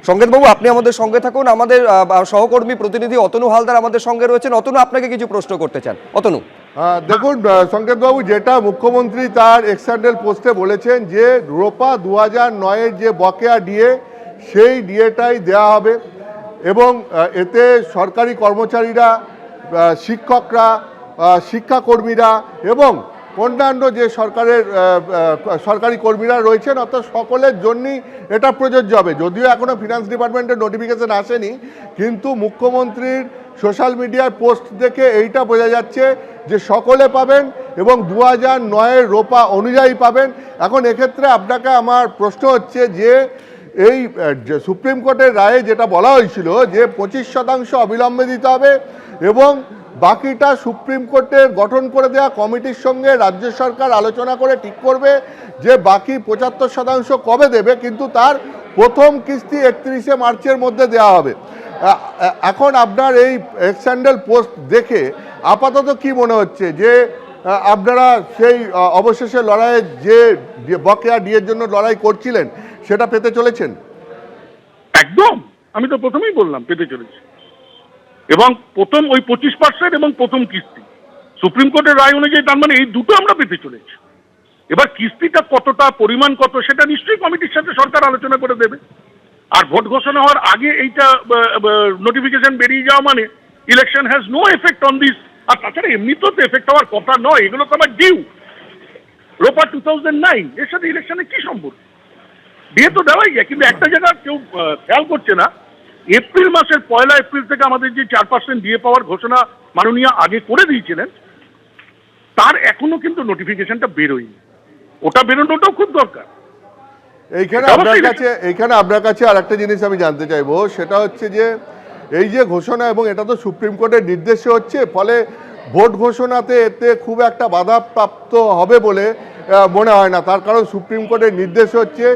সংকেতবাবু, আপনি আমাদের সঙ্গে থাকুন। আমাদের সহকর্মী প্রতিনিধি অতনু হালদার আমাদের সঙ্গে রয়েছেন। অতনু, আপনাকে কিছু প্রশ্ন করতে চান। অতনু, দেখুন সংকেতবাবু, যেটা মুখ্যমন্ত্রী তার এক্স হ্যান্ডেল পোস্টে বলেছেন যে রোপা 2009-এর যে বকেয়া ডিএ সেই ডিএটাই দেওয়া হবে এবং এতে সরকারি কর্মচারীরা, শিক্ষকরা, শিক্ষাকর্মীরা এবং অন্যান্য যে সরকারি কর্মীরা রয়েছেন অর্থাৎ সকলের জন্যই এটা প্রযোজ্য হবে। যদিও এখনও ফিনান্স ডিপার্টমেন্টের নোটিফিকেশন আসেনি, কিন্তু মুখ্যমন্ত্রীর সোশ্যাল মিডিয়ার পোস্ট দেখে এইটা বোঝা যাচ্ছে যে সকলে পাবেন এবং 2009-এর রোপা অনুযায়ী পাবেন। এখন এক্ষেত্রে আপনাকে আমার প্রশ্ন হচ্ছে যে এই সুপ্রিম কোর্টের রায়ে যেটা বলা হয়েছিল যে 25% অবিলম্বে দিতে হবে এবং বাকিটা সুপ্রিম কোর্টের গঠন করে দেওয়া কমিটির সঙ্গে রাজ্য সরকার আলোচনা করে ঠিক করবে যে বাকি 75% কবে দেবে, কিন্তু তার প্রথম কিস্তি 31শে মার্চের মধ্যে দেওয়া হবে। এখন আপনার এই এক্স হ্যান্ডেল পোস্ট দেখে আপাতত কি মনে হচ্ছে যে আপনারা সেই অবশেষে লড়াইয়ে যে বকেয়া ডিএর জন্য লড়াই করছিলেন সেটা পেতে চলেছেন? একদম, আমি তো প্রথমেই বললাম পেতে চলেছি। এবং প্রথম ওই 25% এবং প্রথম কিস্তি সুপ্রিম কোর্টের রায় অনুযায়ী, তার মানে এই দুটো আমরা পেতে চলেছি। এবার কিস্তিটা কতটা, পরিমাণ কত, সেটা নিশ্চয়ই কমিটির সাথে সরকার আলোচনা করে দেবে। আর ভোট ঘোষণা হওয়ার আগে এইটা নোটিফিকেশন বেরিয়ে যাওয়া মানে election has no effect on this. আর তাছাড়া এমনিতেও তো এফেক্ট হওয়ার কথা নয়, এগুলো তো আমার ডিউ। রোপা 2009, এর সাথে ইলেকশনে কি সম্পর্ক? দিয়ে তো দেওয়াই যায়, কিন্তু একটা জায়গা কেউ খেয়াল করছে না। এপ্রিল মাসের 1 এপ্রিল থেকে আমাদের যে 4% দিয়ে পাওয়ার ঘোষণা মাননীয় আগে করে দিয়েছিলেন, তার এখনো কিন্তু নোটিফিকেশনটা বেরোয়নি। ওটা বেরোনোটাও খুব দরকার। এইখানে আপনার কাছে আর একটা জিনিস আমি জানতে চাইবো, সেটা হচ্ছে যে এই যে ঘোষণা, এবং এটা তো সুপ্রিম কোর্টের নির্দেশে হচ্ছে, ফলে ভোট ঘোষণাতে এতে খুব একটা বাধাপ্রাপ্ত হবে বলে মনে হয় না। তার কারণ সুপ্রিম কোর্টের নির্দেশ হচ্ছে,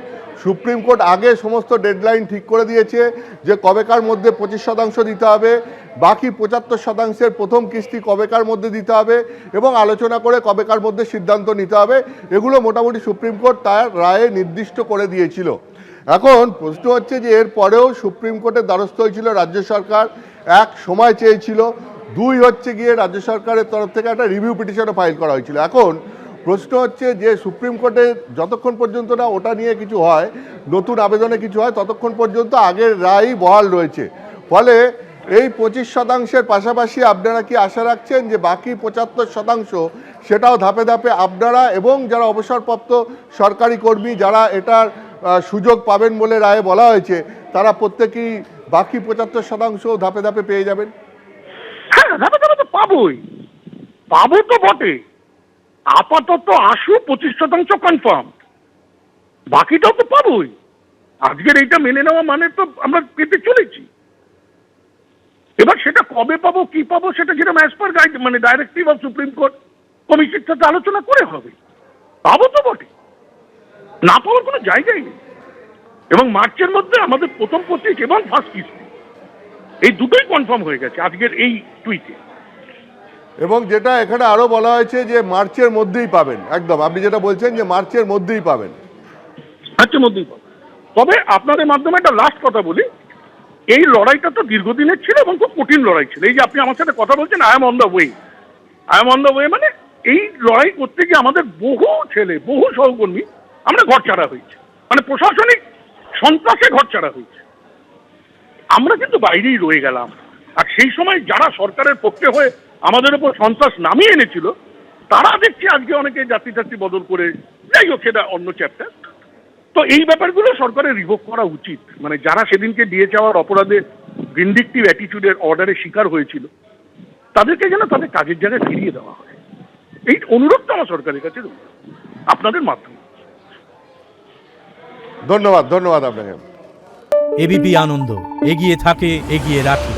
সুপ্রিম কোর্ট আগে সমস্ত ডেডলাইন ঠিক করে দিয়েছে যে কবেকার মধ্যে 25% দিতে হবে, বাকি 75%-এর প্রথম কিস্তি কবেকার মধ্যে দিতে হবে এবং আলোচনা করে কবেকার মধ্যে সিদ্ধান্ত নিতে হবে। এগুলো মোটামুটি সুপ্রিম কোর্ট তার রায়ে নির্দিষ্ট করে দিয়েছিল। এখন প্রশ্ন হচ্ছে যে এর পরেও সুপ্রিম কোর্টের দ্বারস্থ হয়েছিল রাজ্য সরকার, এক সময় চেয়েছিল, দুই হচ্ছে গিয়ে রাজ্য সরকারের তরফ থেকে একটা রিভিউ পিটিশনও ফাইল করা হয়েছিল। এখন প্রশ্ন হচ্ছে যে সুপ্রিম কোর্টে যতক্ষণ পর্যন্ত না ওটা নিয়ে কিছু হয়, নতুন আবেদনে কিছু হয়, ততক্ষণ পর্যন্ত আগের রায়ই বহাল রয়েছে। ফলে এই 25%-এর পাশাপাশি আপনারা কি আশা রাখছেন যে বাকি 75% সেটাও ধাপে ধাপে আপনারা এবং যারা অবসরপ্রাপ্ত সরকারি কর্মী যারা এটার সুযোগ পাবেন বলে রায়ে বলা হয়েছে, তারা প্রত্যেকেই বাকি 75% ধাপে ধাপে পেয়ে যাবেন? হ্যাঁ, ধাপে ধাপে তো পাবোই, পাবো তো বটে। আপাতত 25% কনফার্ম, বাকিটাও তো পাবোই। আজকের এইটা মেনে নেওয়া মানে তো আমরা পেতে চলেছি। এবার সেটা কবে পাবো, কি পাবো, সেটা যেরকম অ্যাজ পার গাইড মানে ডাইরেক্টিভ অফ সুপ্রিম কোর্ট কমিটির সাথে আলোচনা করে হবে। পাবো তো বটে, না পাওয়ার কোনো জায়গাই নেই। এবং মার্চের মধ্যে আমাদের প্রথম 25 এবং ফার্স্ট কিস্তি এই দুটোই কনফার্ম হয়ে গেছে আজকের এই টুইটে। এবং যেটা এখানে আরো বলা হয়েছে যে মার্চের মধ্যেই পাবেন, একদম আপনি যেটা বলছেন যে মার্চের মধ্যেই পাবেন। মার্চের মধ্যেই পাবেন। তবে আপনাদের মাধ্যমে একটা লাস্ট কথা বলি, এই লড়াইটা তো দীর্ঘদিনের ছিল এবং খুব কঠিন লড়াই ছিল। এই যে আপনি আমার সাথে কথা বলছেন, I am on the way, I am on the way, মানে এই লড়াই করতে গিয়ে আমাদের বহু ছেলে, বহু সহকর্মী আমরা ঘরছাড়া হয়েছে, মানে প্রশাসনিক সন্ত্রাসে ঘরছাড়া হয়েছে। আমরা কিন্তু বাইরেই রয়ে গেলাম। আর সেই সময় যারা সরকারের পক্ষে হয়ে আমাদের উপর সন্ত্রাস নামিয়ে এনেছিল, তারা দেখছি আজকে অনেকে জাতি টাতি বদল করে, যাই হোক সেটা অন্য চ্যাপ্টার। তো এই ব্যাপারগুলো সরকারের রিভোক করা উচিত। মানে যারা সেদিনকে দিয়ে যাওয়ার অপরাধে ভিন্ডিকটিভ অ্যাটিটিউডের অর্ডারে শিকার হয়েছিল, তাদেরকে যেন তাদের কাজের জায়গায় ফিরিয়ে দেওয়া হয়। এই অনুরোধটা আমার সরকারের কাছে আপনাদের মাধ্যমে। ধন্যবাদ, ধন্যবাদ আপনাকে। এবিপি আনন্দ, এগিয়ে থাকে, এগিয়ে রাখে।